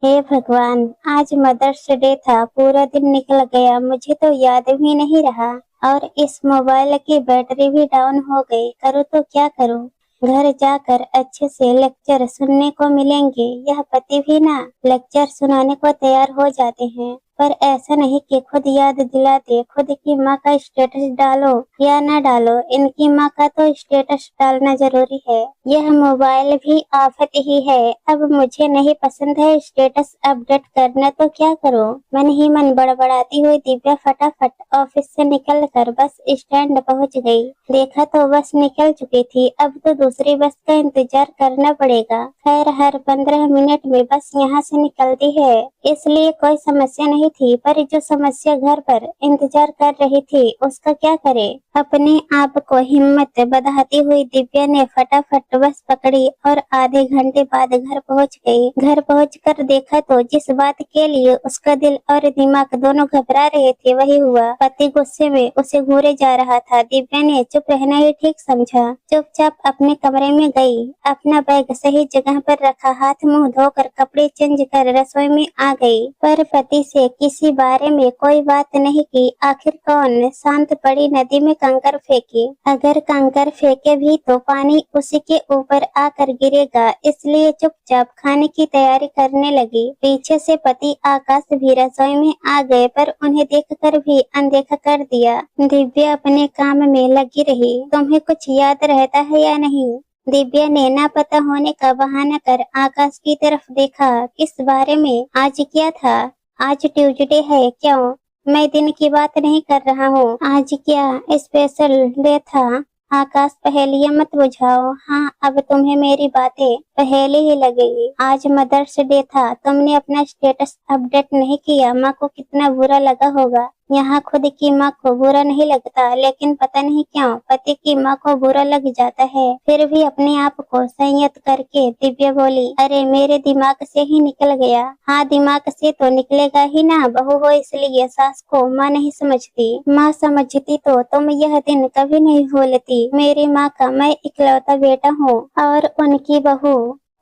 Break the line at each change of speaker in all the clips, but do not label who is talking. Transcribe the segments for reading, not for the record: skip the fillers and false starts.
हे भगवान, आज mother's day था, पूरा दिन निकल गया, मुझे तो याद भी नहीं रहा। और इस मोबाइल की बैटरी भी डाउन हो गई, करूँ तो क्या करूँ? घर जाकर अच्छे से लेक्चर सुनने को मिलेंगे। यह पति भी ना लेक्चर सुनाने को तैयार हो जाते हैं, पर ऐसा नहीं कि खुद याद दिला दे। खुद की माँ का स्टेटस डालो या ना डालो, इनकी माँ का तो स्टेटस डालना जरूरी है। यह मोबाइल भी आफत ही है। अब मुझे नहीं पसंद है स्टेटस अपडेट करना, तो क्या करूँ? मन ही मन बड़बड़ाती हुई दिव्या फटाफट ऑफिस से निकल कर बस स्टैंड पहुँच गई। देखा तो बस निकल चुकी थी, अब तो दूसरी बस का इंतजार करना पड़ेगा। खैर, हर 15 मिनट में बस यहाँ से निकलती है, इसलिए कोई समस्या नहीं थी। पर जो समस्या घर पर इंतजार कर रही थी, उसका क्या करे? अपने आप को हिम्मत बधाती हुई दिव्या ने फटाफट बस पकड़ी और आधे घंटे बाद घर पहुंच गई। घर पहुंचकर देखा तो जिस बात के लिए उसका दिल और दिमाग दोनों घबरा रहे थे, वही हुआ। पति गुस्से में उसे घूरे जा रहा था। दिव्या ने चुप रहना ही ठीक समझा। चुपचाप अपने कमरे में गई, अपना बैग सही जगह पर रखा, हाथ मुंह धोकर कपड़े चेंज कर रसोई में आ गई। पर पति से किसी बारे में कोई बात नहीं की। आखिर कौन शांत पड़ी नदी में कंकर फेंके? अगर कंकर फेंके भी तो पानी उसी के ऊपर आकर गिरेगा, इसलिए चुपचाप खाने की तैयारी करने लगी। पीछे से पति आकाश भी रसोई में आ गए, पर उन्हें देखकर भी अनदेखा कर दिया। दिव्या अपने काम में लगी रही। तुम्हें कुछ याद रहता है या नहीं? दिव्या ने नापता होने का बहाना कर आकाश की तरफ देखा। किस बारे में? आज क्या था? आज ट्यूसडे है, क्यों? मैं दिन की बात नहीं कर रहा हूँ। आज क्या स्पेशल डे था? आकाश, पहेलियां मत बुझाओ। हाँ, अब तुम्हें मेरी बातें पहेली ही लगेगी। आज मदर्स डे था, तुमने अपना स्टेटस अपडेट नहीं किया, माँ को कितना बुरा लगा होगा। यहाँ खुद की माँ को बुरा नहीं लगता, लेकिन पता नहीं क्यों पति की माँ को बुरा लग जाता है। फिर भी अपने आप को संयत करके दिव्या बोली, अरे मेरे दिमाग से ही निकल गया। हाँ, दिमाग से तो निकलेगा ही ना, बहू हो इसलिए सास को माँ नहीं समझती। माँ समझती तो तुम यह दिन कभी नहीं भूलती। मेरी माँ का मैं इकलौता बेटा हूँ और उनकी बहू,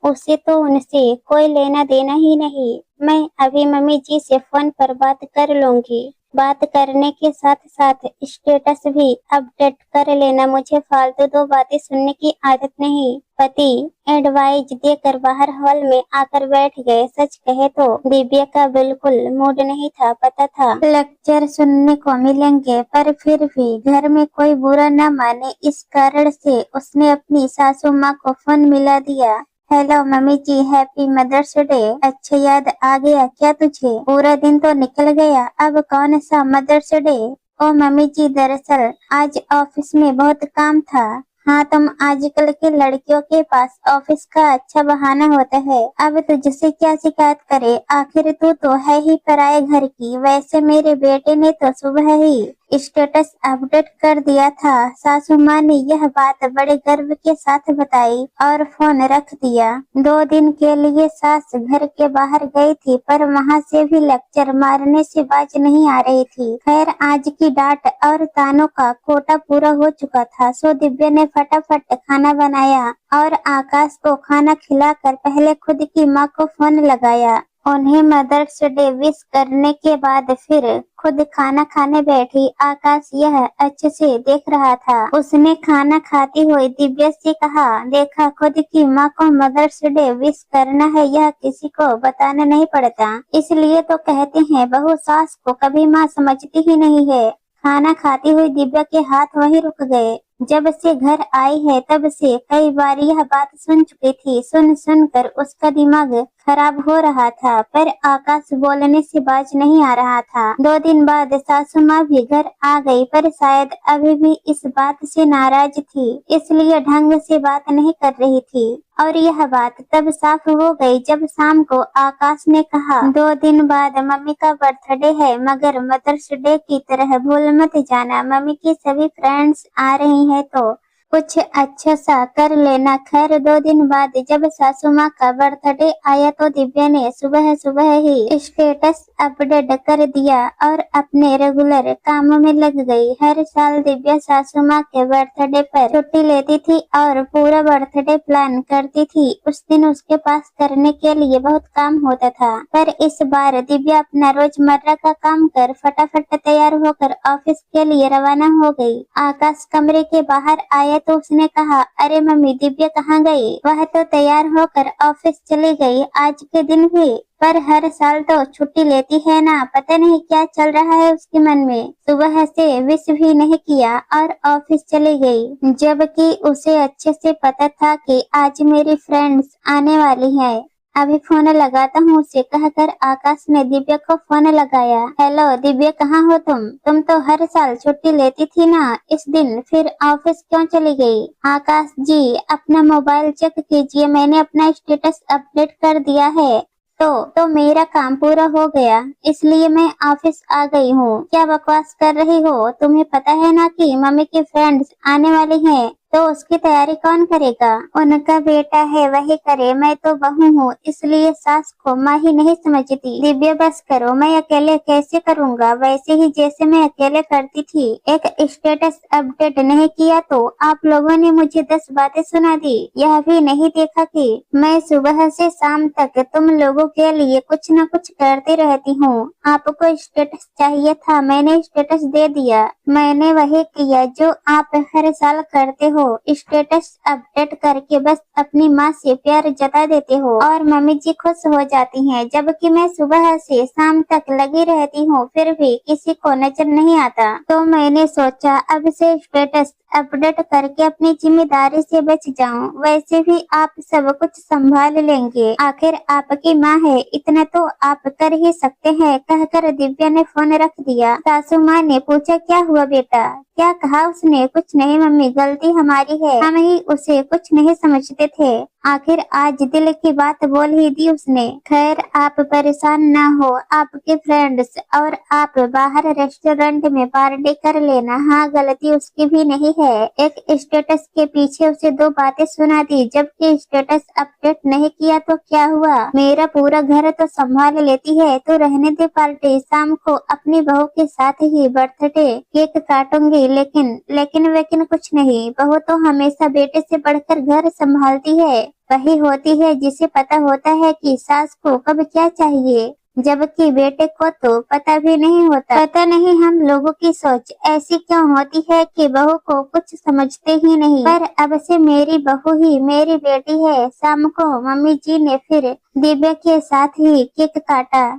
उसे तो उनसे कोई लेना देना ही नहीं। मैं अभी मम्मी जी से फोन पर बात कर लूंगी। बात करने के साथ साथ स्टेटस भी अपडेट कर लेना। मुझे फालतू दो बातें सुनने की आदत नहीं। पति एडवाइस देकर बाहर हॉल में आकर बैठ गए। सच कहे तो दिव्या का बिल्कुल मूड नहीं था। पता था लेक्चर सुनने को मिलेंगे, पर फिर भी घर में कोई बुरा न माने, इस कारण से उसने अपनी सासू माँ को फोन मिला दिया। हेलो मम्मी जी, हैप्पी मदर्स डे। अच्छा, याद आ गया क्या तुझे? पूरा दिन तो निकल गया, अब कौन सा मदर्स डे? ओ मम्मी जी, दरअसल आज ऑफिस में बहुत काम था। हाँ, तुम आजकल के लड़कियों के पास ऑफिस का अच्छा बहाना होता है। अब तुझसे क्या शिकायत करे, आखिर तू तो है ही पराये घर की। वैसे मेरे बेटे ने तो सुबह ही स्टेटस अपडेट कर दिया था। सासू माँ ने यह बात बड़े गर्व के साथ बताई और फोन रख दिया। 2 दिन के लिए सास घर के बाहर गई थी, पर वहाँ से भी लेक्चर मारने से बाज नहीं आ रही थी। खैर, आज की डांट और तानों का कोटा पूरा हो चुका था, सो दिव्या ने फटाफट खाना बनाया और आकाश को खाना खिलाकर पहले खुद की माँ को फोन लगाया। उन्हें मदर्स डे विश करने के बाद फिर खुद खाना खाने बैठी। आकाश यह अच्छे से देख रहा था। उसने खाना खाती हुई दिव्या से कहा, देखा, खुद की माँ को मदर्स डे विश करना है, यह किसी को बताना नहीं पड़ता। इसलिए तो कहते हैं बहू सास को कभी माँ समझती ही नहीं है। खाना खाती हुई दिव्या के हाथ वहीं रुक गए। जब से घर आई है तब से कई बार यह बात सुन चुकी थी। सुन सुन कर उसका दिमाग खराब हो रहा था, पर आकाश बोलने से बाज नहीं आ रहा था। 2 दिन बाद सासू माँ भी घर आ गई, पर शायद अभी भी इस बात से नाराज थी, इसलिए ढंग से बात नहीं कर रही थी। और यह बात तब साफ हो गई जब शाम को आकाश ने कहा, 2 दिन बाद मम्मी का बर्थडे है, मगर मदर्स डे की तरह भूल मत जाना। मम्मी की सभी फ्रेंड्स आ रही हैं, तो कुछ अच्छा सा कर लेना। खैर 2 दिन बाद जब सासू माँ का बर्थडे आया तो दिव्या ने सुबह सुबह ही स्टेटस अपडेट कर दिया और अपने रेगुलर कामों में लग गई। हर साल दिव्या सासू माँ के बर्थडे पर छुट्टी लेती थी और पूरा बर्थडे प्लान करती थी। उस दिन उसके पास करने के लिए बहुत काम होता था, पर इस बार दिव्या अपना रोजमर्रा का काम कर फटाफट तैयार होकर ऑफिस के लिए रवाना हो गई। आकाश कमरे के बाहर आया तो उसने कहा, अरे मम्मी, दिव्या कहाँ गई? वह तो तैयार होकर ऑफिस चली गई आज के दिन भी, पर हर साल तो छुट्टी लेती है ना। पता नहीं क्या चल रहा है उसके मन में। सुबह से विश भी नहीं किया और ऑफिस चली गई, जबकि उसे अच्छे से पता था कि आज मेरी फ्रेंड्स आने वाली है। अभी फोन लगाता हूँ उसे, कहकर आकाश ने दिव्या को फोन लगाया। हेलो दिव्या, कहाँ हो तुम तो हर साल छुट्टी लेती थी ना, इस दिन फिर ऑफिस क्यों चली गई? आकाश जी, अपना मोबाइल चेक कीजिए, मैंने अपना स्टेटस अपडेट कर दिया है। तो मेरा काम पूरा हो गया, इसलिए मैं ऑफिस आ गई हूँ। क्या बकवास कर रही हो? तुम्हें पता है ना कि मम्मी की फ्रेंड्स आने वाली हैं, तो उसकी तैयारी कौन करेगा? उनका बेटा है, वही करे। मैं तो बहू हूँ, इसलिए सास को माँ ही नहीं समझती। दिव्या बस करो, मैं अकेले कैसे करूँगा? वैसे ही जैसे मैं अकेले करती थी। एक स्टेटस अपडेट नहीं किया तो आप लोगों ने मुझे 10 बातें सुना दी। यह भी नहीं देखा कि मैं सुबह से शाम तक तुम लोगों के लिए कुछ न कुछ करती रहती हूँ। आपको स्टेटस चाहिए था, मैंने स्टेटस दे दिया। मैंने वही किया जो आप हर साल करते हो। स्टेटस अपडेट करके बस अपनी माँ से प्यार जता देते हो और मम्मी जी खुश हो जाती हैं, जबकि मैं सुबह से शाम तक लगी रहती हूँ, फिर भी किसी को नजर नहीं आता। तो मैंने सोचा अब से स्टेटस अपडेट करके अपनी जिम्मेदारी से बच जाऊं। वैसे भी आप सब कुछ संभाल लेंगे, आखिर आपकी माँ है, इतना तो आप कर ही सकते हैं, कहकर दिव्या ने फोन रख दिया। सासू माँ ने पूछा, क्या हुआ बेटा? क्या कहा उसने? कुछ नहीं मम्मी, गलती हमारी है, हम ही उसे कुछ नहीं समझते थे। आखिर आज दिल की बात बोल ही दी उसने। खैर आप परेशान ना हो, आपके फ्रेंड्स और आप बाहर रेस्टोरेंट में पार्टी कर लेना। हाँ, गलती उसकी भी नहीं है। एक स्टेटस के पीछे उसे 2 बातें सुना दी, जबकि स्टेटस अपडेट नहीं किया तो क्या हुआ? मेरा पूरा घर तो संभाल लेती है, तो रहने दे पार्टी। शाम को अपनी बहू के साथ ही बर्थडे केक काटूंगी, लेकिन कुछ नहीं। बहू तो हमेशा बेटे से बढ़कर घर संभालती है। वही होती है जिसे पता होता है कि सास को कब क्या चाहिए, जबकि बेटे को तो पता भी नहीं होता। पता नहीं हम लोगों की सोच ऐसी क्यों होती है कि बहू को कुछ समझते ही नहीं। पर अब से मेरी बहू ही मेरी बेटी है। शाम को मम्मी जी ने फिर दिव्या के साथ ही केक काटा।